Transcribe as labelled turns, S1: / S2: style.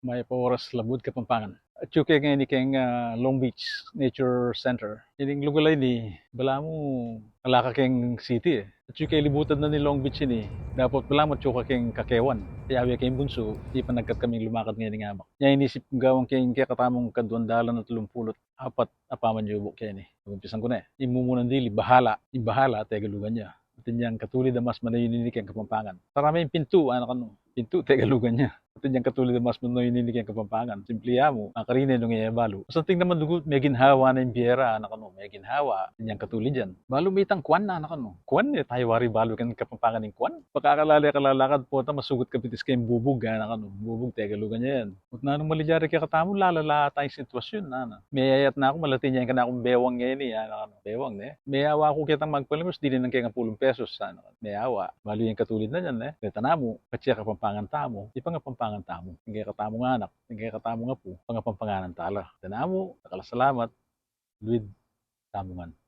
S1: may Oras Labud, Kapampangan. At yung kaya ni keng Long Beach Nature Center. Yung lugar ni, bala mo, alaka keng city eh. At yung kaya libutan na ni Long Beach yun eh. Dapat bala mo tsuka keng Kakewan. Kaya awi keng bunso, di pa nagkat kaming lumakad ngayon nga mak. Yan inisip gawang keng kaya katamong kadwandalan at lumpulot. Apat apaman yubo kaya ni. Magumpisan ko na eh. Imumunan dili, bahala. Ibahala, tegalugan niya. At yung katulid na mas manayuninik ang Kapampangan. Maraming pinto, ano kano. Pinto, tegalugan niya. At yung katulid na mas manayuninik ang Kapampangan. Simpliya mo, makarina nung balo. Sa ting naman dugo, may ginhawa na yung biyera, ano kano. May ginhawa, yung katulid yan. Balo may itang kwan na, ano kano. Kwan eh, tayo wari balo kan Kapampangan ng kwan. Pagkakalali po, masugot ka pitis kayong bubog, ano kano. Bubog, tegalugan niya yan. At na nung malidyari ka katamo, lalala tayong sitwasyon, ano. May ayat na ako, malatin niya ka na akong bewang ngayon eh, ano kano. Bewang eh. May awa ko kitang magpalimos, di rin ng kaya 10 pesos, ano. May awa. Balo yung katulid na yan eh. Kaya tanamo, katsiya Kapampangan tamo, di pa nga Pampangan tamo. Hindi katamo nga anak, hindi katamo nga po, pangapampanganan tala. Tanamo, nakalasalamat, Luid, tamongan.